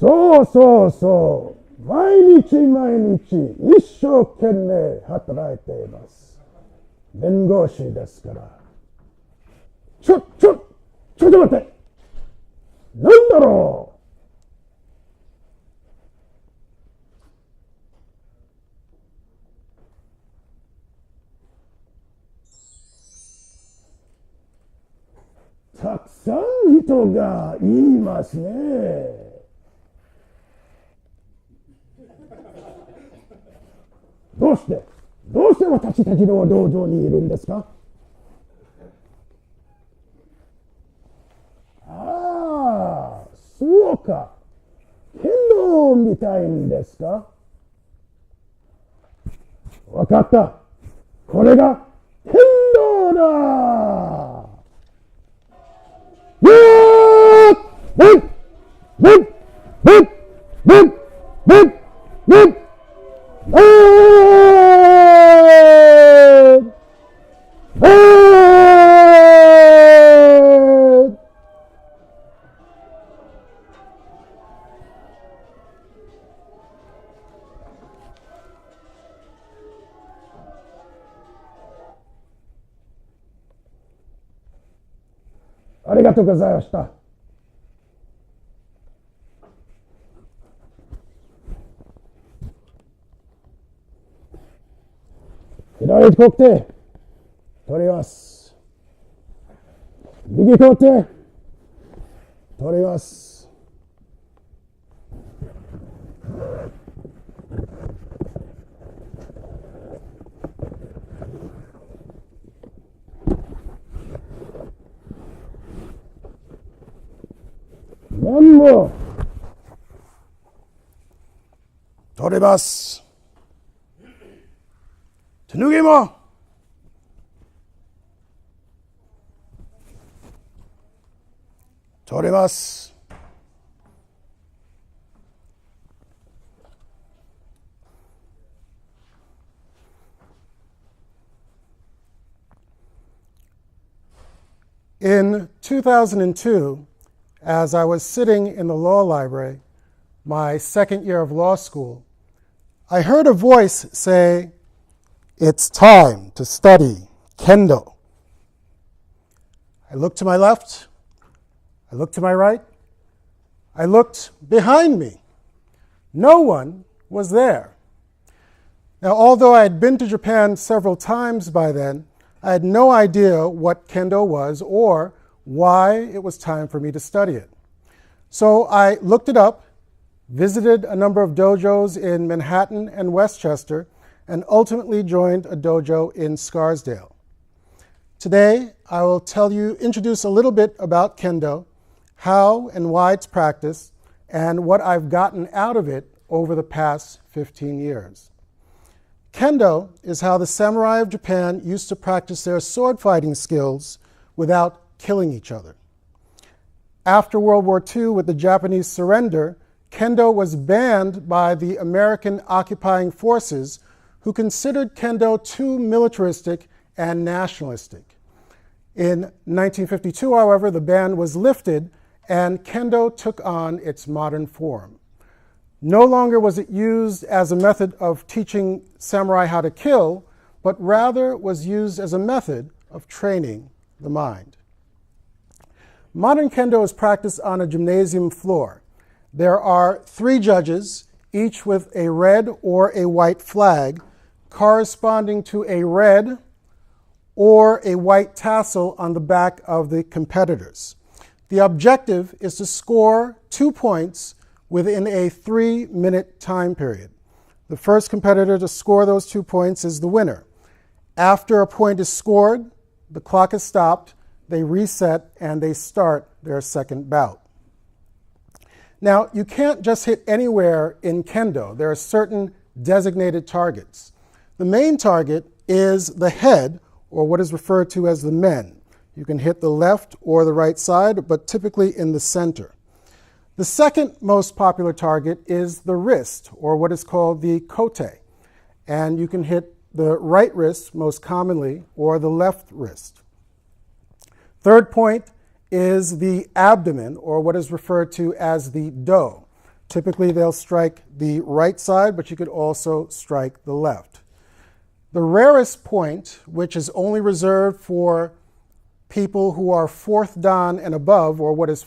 そうそうそう。毎日毎日一生懸命働いています。弁護士ですから。ちょっと待って。なんだろう。たくさん人が言いますね。どうして私たちの道場にいるんですか？ああ、そうか。剣道を見たいんですか？わかった。これが剣道だ。やー！ブッブッブッブッブッブッありがとうございました。左取って取ります。右取って取ります。何も取ります。手脱ぎも取ります。In 2002, as I was sitting in the law library, my second year of law school, I heard a voice say, "It's time to study Kendo." I looked to my left, I looked to my right, I looked behind me. No one was there. Now, although I had been to Japan several times by then, I had no idea what Kendo was or why it was time for me to study it. So I looked it up, visited a number of dojos in Manhattan and Westchester, and ultimately joined a dojo in Scarsdale. Today, I will introduce a little bit about Kendo, how and why it's practiced, and what I've gotten out of it over the past 15 years. Kendo is how the samurai of Japan used to practice their sword fighting skills without killing each other. After World War II, with the Japanese surrender, Kendo was banned by the American occupying forces, who considered Kendo too militaristic and nationalistic. In 1952, however, the ban was lifted and Kendo took on its modern form. No longer was it used as a method of teaching samurai how to kill, but rather was used as a method of training the mind. Modern Kendo is practiced on a gymnasium floor. There are 3 judges, each with a red or a white flag, corresponding to a red or a white tassel on the back of the competitors. The objective is to score 2 points within a 3-minute time period. The first competitor to score those 2 points is the winner. After a point is scored, the clock is stopped, they reset, and they start their second bout. Now, you can't just hit anywhere in Kendo. There are certain designated targets. The main target is the head, or what is referred to as the men. You can hit the left or the right side, but typically in the center. The second most popular target is the wrist, or what is called the kote. And you can hit the right wrist most commonly, or the left wrist. Third point is the abdomen, or what is referred to as the do. Typically, they'll strike the right side, but you could also strike the left. The rarest point, which is only reserved for people who are 4th dan and above, or what is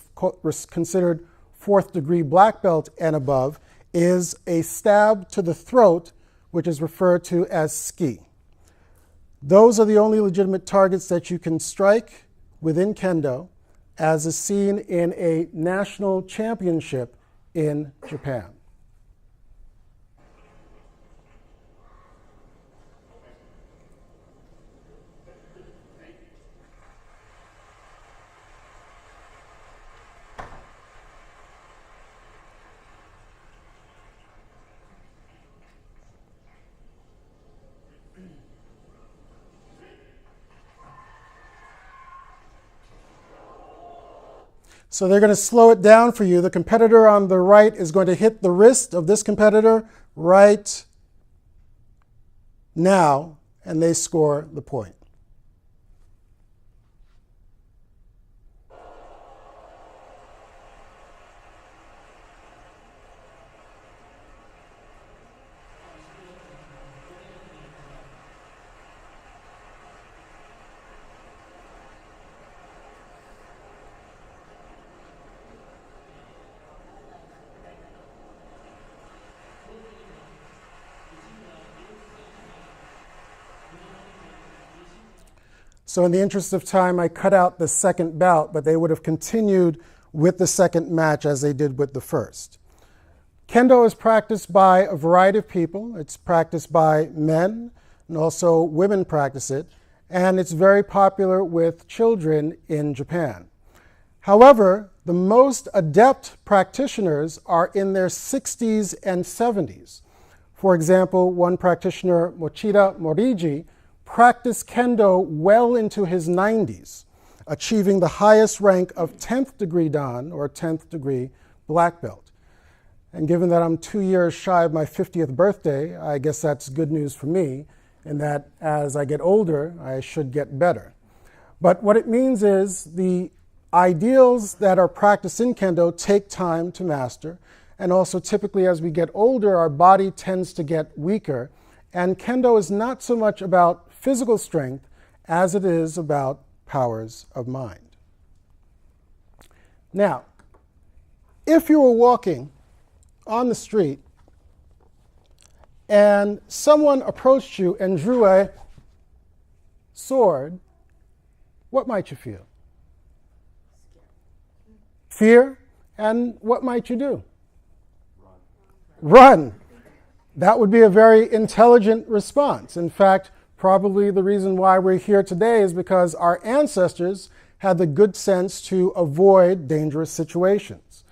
considered 4th degree black belt and above, is a stab to the throat, which is referred to as ski. Those are the only legitimate targets that you can strike within Kendo, as is seen in a national championship in Japan. So they're going to slow it down for you. The competitor on the right is going to hit the wrist of this competitor right now, and they score the point. So in the interest of time, I cut out the second bout, but they would have continued with the second match as they did with the first. Kendo is practiced by a variety of people. It's practiced by men, and also women practice it, and it's very popular with children in Japan. However, the most adept practitioners are in their 60s and 70s. For example, one practitioner, Mochida Moriji, practiced Kendo well into his 90s, achieving the highest rank of 10th degree Dan, or 10th degree black belt. And given that I'm 2 years shy of my 50th birthday, I guess that's good news for me, in that as I get older, I should get better. But what it means is the ideals that are practiced in Kendo take time to master, and also typically as we get older, our body tends to get weaker, and Kendo is not so much about physical strength as it is about powers of mind. Now, if you were walking on the street and someone approached you and drew a sword, what might you feel? Fear. And what might you do? Run. That would be a very intelligent response. In fact, probably the reason why we're here today is because our ancestors had the good sense to avoid dangerous situations.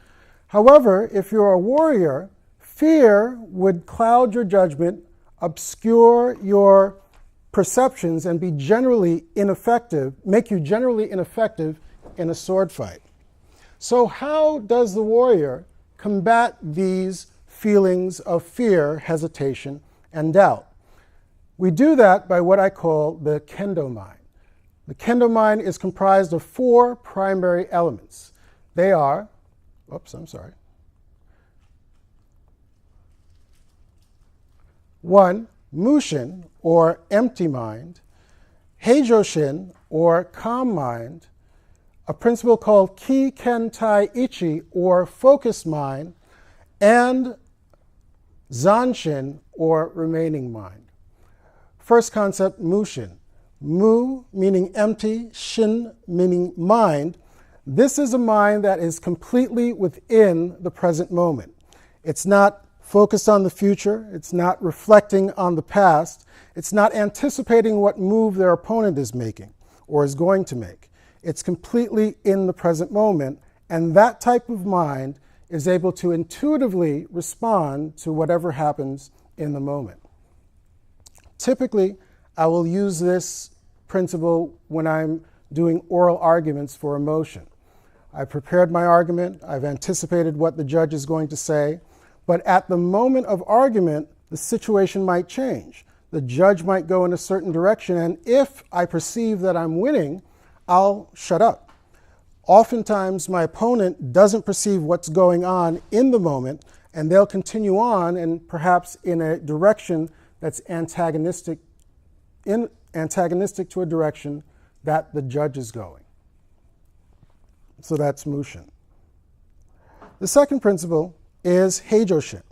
However, if you're a warrior, fear would cloud your judgment, obscure your perceptions, and be generally ineffective, make you generally ineffective in a sword fight. So how does the warrior combat these feelings of fear, hesitation, and doubt? We do that by what I call the Kendo mind. The Kendo mind is comprised of 4 primary elements. They are, 1, mushin, or empty mind, heijoshin, or calm mind, a principle called ki-ken-tai-ichi, or focused mind, and zanshin, or remaining mind. First concept, mushin. Mu meaning empty, shin meaning mind. This is a mind that is completely within the present moment. It's not focused on the future. It's not reflecting on the past. It's not anticipating what move their opponent is making or is going to make. It's completely in the present moment, and that type of mind is able to intuitively respond to whatever happens in the moment. Typically, I will use this principle when I'm doing oral arguments for a motion. I've prepared my argument, I've anticipated what the judge is going to say, but at the moment of argument, the situation might change. The judge might go in a certain direction, and if I perceive that I'm winning, I'll shut up. Oftentimes, my opponent doesn't perceive what's going on in the moment, and they'll continue on, and perhaps in a direction that's antagonistic to a direction that the judge is going. So that's mushin. The second principle is heijoshin.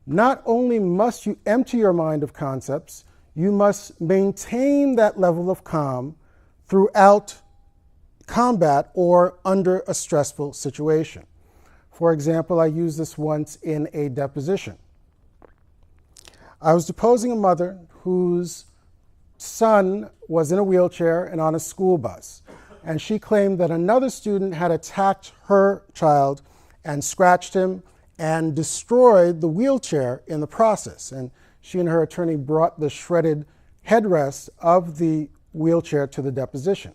Not only must you empty your mind of concepts, you must maintain that level of calm throughout combat or under a stressful situation. For example, I used this once in a deposition. I was deposing a mother whose son was in a wheelchair and on a school bus, and she claimed that another student had attacked her child and scratched him and destroyed the wheelchair in the process. And she and her attorney brought the shredded headrest of the wheelchair to the deposition.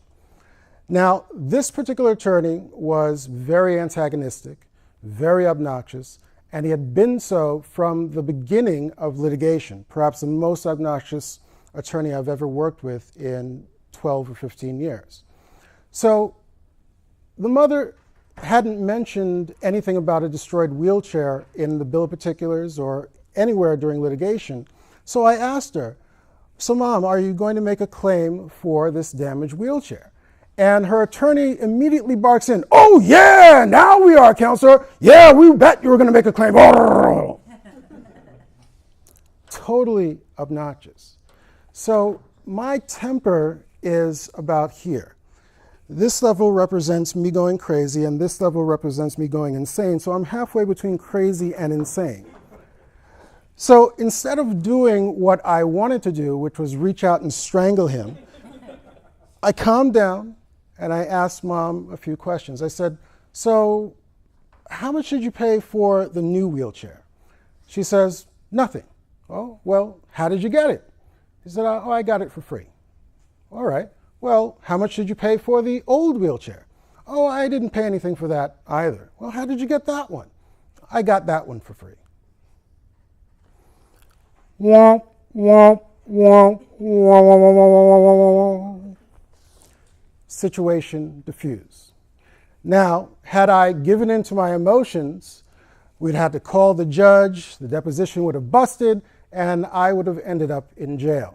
Now, this particular attorney was very antagonistic, very obnoxious, and he had been so from the beginning of litigation, perhaps the most obnoxious attorney I've ever worked with in 12 or 15 years. So the mother hadn't mentioned anything about a destroyed wheelchair in the bill of particulars or anywhere during litigation. So I asked her, "So Mom, are you going to make a claim for this damaged wheelchair?" And her attorney immediately barks in, "Oh yeah, now we are, counselor. Yeah, we bet you were going to make a claim." Totally obnoxious. So my temper is about here. This level represents me going crazy, and this level represents me going insane. So I'm halfway between crazy and insane. So instead of doing what I wanted to do, which was reach out and strangle him, I calmed down and I asked Mom a few questions. I said, "So how much did you pay for the new wheelchair?" She says, "Nothing." "Oh, well, how did you get it?" He said, "Oh, I got it for free." "All right. Well, how much did you pay for the old wheelchair?" "Oh, I didn't pay anything for that either." "Well, how did you get that one?" "I got that one for free." Womp, womp, womp, womp. Situation diffused. Now, had I given in to my emotions, we'd had to call the judge, the deposition would have busted, and I would have ended up in jail.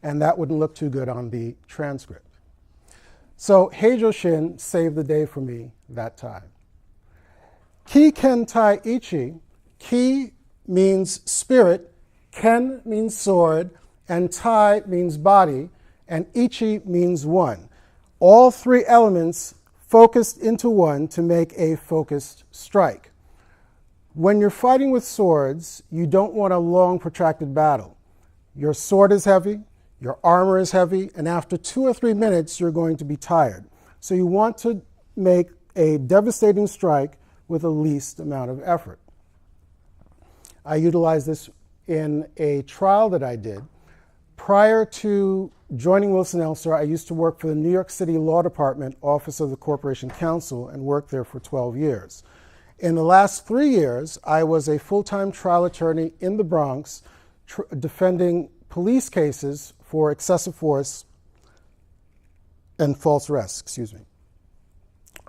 And that wouldn't look too good on the transcript. So heijoshin saved the day for me that time. Ki-ken-tai-ichi, ki means spirit, ken means sword, and tai means body, and ichi means one. All three elements focused into one to make a focused strike. When you're fighting with swords, you don't want a long, protracted battle. Your sword is heavy, your armor is heavy, and after 2 or 3 minutes, you're going to be tired. So you want to make a devastating strike with the least amount of effort. I utilized this in a trial that I did. Prior to joining Wilson Elster, I used to work for the New York City Law Department, Office of the Corporation Counsel, and worked there for 12 years. In the last 3 years, I was a full-time trial attorney in the Bronx, defending police cases for excessive force and false arrests,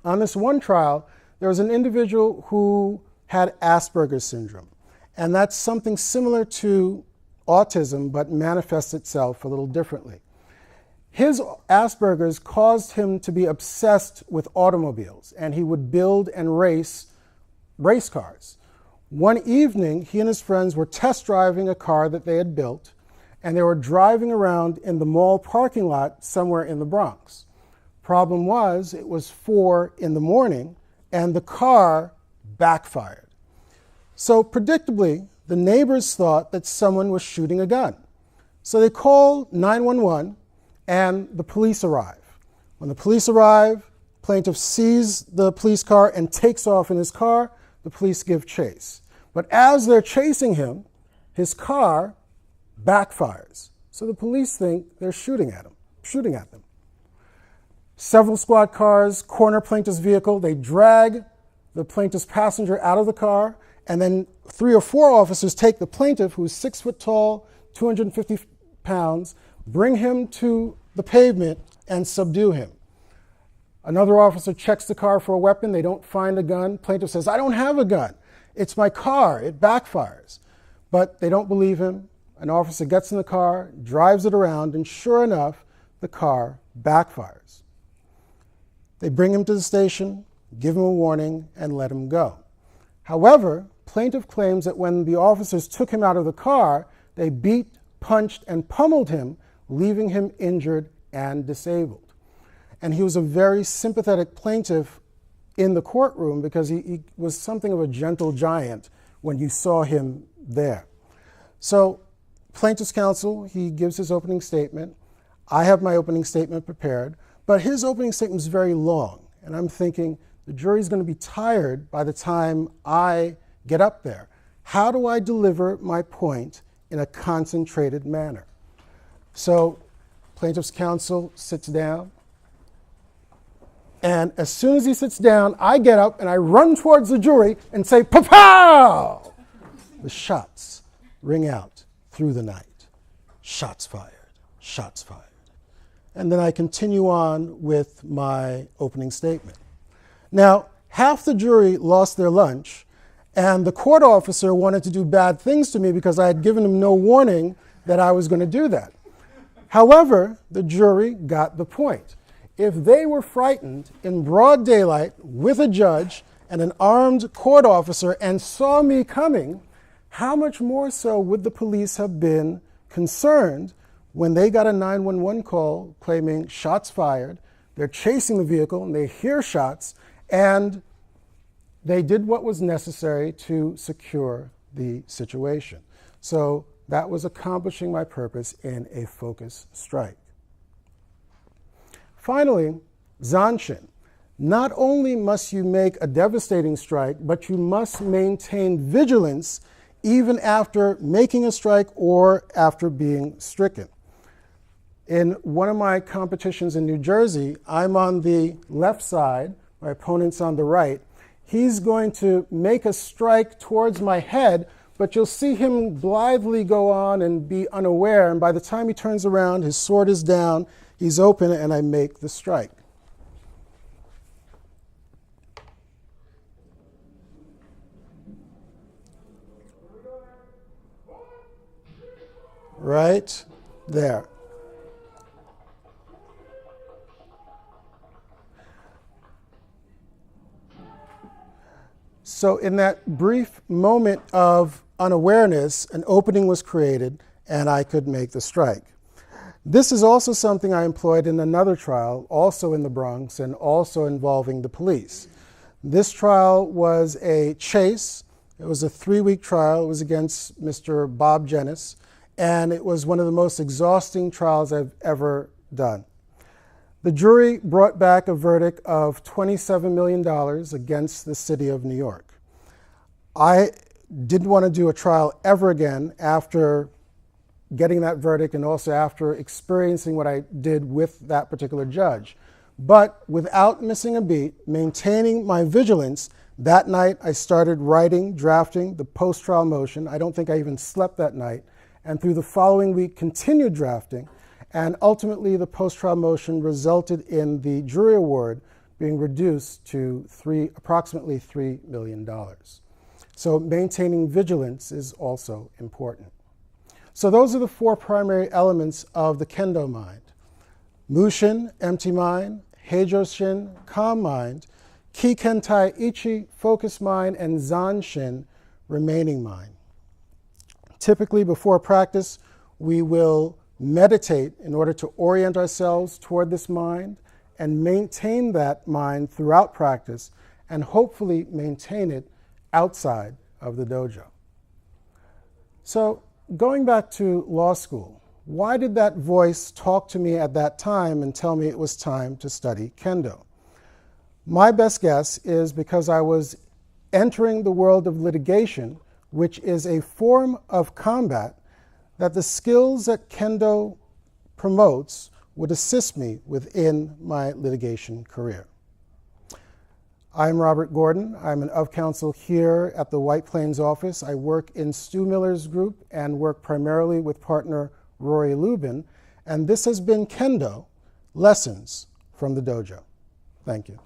On this one trial, there was an individual who had Asperger's syndrome, and that's something similar to autism, but manifests itself a little differently. His Asperger's caused him to be obsessed with automobiles, and he would build and race cars. One evening, he and his friends were test driving a car that they had built, and they were driving around in the mall parking lot somewhere in the Bronx. Problem was, it was 4 in the morning, and the car backfired. So predictably, the neighbors thought that someone was shooting a gun. So they called 911, and the police arrive. When the police arrive, plaintiff sees the police car and takes off in his car. The police give chase. But as they're chasing him, his car backfires. So the police think they're shooting at them. Several squad cars corner plaintiff's vehicle. They drag the plaintiff's passenger out of the car, and then 3 or 4 officers take the plaintiff, who's 6 foot tall, 250 pounds, bring him to the pavement and subdue him. Another officer checks the car for a weapon. They don't find a gun. Plaintiff says, I don't have a gun. It's my car. It backfires. But they don't believe him. An officer gets in the car, drives it around, and sure enough, the car backfires. They bring him to the station, give him a warning, and let him go. However, plaintiff claims that when the officers took him out of the car, they beat, punched, and pummeled him, leaving him injured and disabled. And he was a very sympathetic plaintiff in the courtroom because he was something of a gentle giant when you saw him there. So plaintiff's counsel, he gives his opening statement. I have my opening statement prepared, but his opening statement is very long. And I'm thinking, the jury's going to be tired by the time I get up there. How do I deliver my point in a concentrated manner? So plaintiff's counsel sits down. And as soon as he sits down, I get up and I run towards the jury and say, "Pa-pow!" The shots ring out through the night. Shots fired, shots fired. And then I continue on with my opening statement. Now, half the jury lost their lunch, and the court officer wanted to do bad things to me because I had given him no warning that I was going to do that. However, the jury got the point. If they were frightened in broad daylight with a judge and an armed court officer and saw me coming, how much more so would the police have been concerned when they got a 911 call claiming shots fired, they're chasing the vehicle and they hear shots, and they did what was necessary to secure the situation. So that was accomplishing my purpose in a focus strike. Finally, zanshin. Not only must you make a devastating strike, but you must maintain vigilance even after making a strike or after being stricken. In one of my competitions in New Jersey, I'm on the left side, my opponent's on the right. He's going to make a strike towards my head, but you'll see him blithely go on and be unaware, and by the time he turns around, his sword is down, he's open, and I make the strike. Right there. So in that brief moment of unawareness, an opening was created and I could make the strike. This is also something I employed in another trial, also in the Bronx and also involving the police. This trial was a chase. It was a 3-week trial. It was against Mr. Bob Jennis, and it was one of the most exhausting trials I've ever done. The jury brought back a verdict of $27 million against the city of New York. I didn't want to do a trial ever again after getting that verdict and also after experiencing what I did with that particular judge. But without missing a beat, maintaining my vigilance, that night I started writing, drafting the post-trial motion. I don't think I even slept that night. And through the following week, continued drafting. And ultimately, the post-trial motion resulted in the jury award being reduced to approximately $3 million. So maintaining vigilance is also important. So those are the 4 primary elements of the Kendo mind: mushin, empty mind; heijoshin, calm mind; ki-ken-tai-ichi, focus mind; and zanshin, remaining mind. Typically, before practice, we will meditate in order to orient ourselves toward this mind and maintain that mind throughout practice and hopefully maintain it outside of the dojo. So going back to law school, why did that voice talk to me at that time and tell me it was time to study Kendo? My best guess is because I was entering the world of litigation, which is a form of combat that the skills that Kendo promotes would assist me within my litigation career. I'm Robert Gordon. I'm an of counsel here at the White Plains office. I work in Stu Miller's group and work primarily with partner Rory Lubin, and this has been Kendo, Lessons from the Dojo. Thank you.